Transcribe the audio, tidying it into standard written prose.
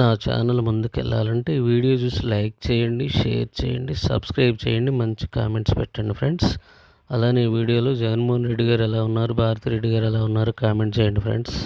నా ఛానల్ ముందుకెళ్ళాలంటే ఈ వీడియో చూసి లైక్ చేయండి, షేర్ చేయండి, సబ్స్క్రైబ్ చేయండి, మంచి కామెంట్స్ పెట్టండి ఫ్రెండ్స్. అలానే ఈ వీడియోలో జగన్మోహన్ రెడ్డి గారు ఎలా ఉన్నారు, భారతి రెడ్డి గారు ఎలా ఉన్నారు కామెంట్ చేయండి ఫ్రెండ్స్.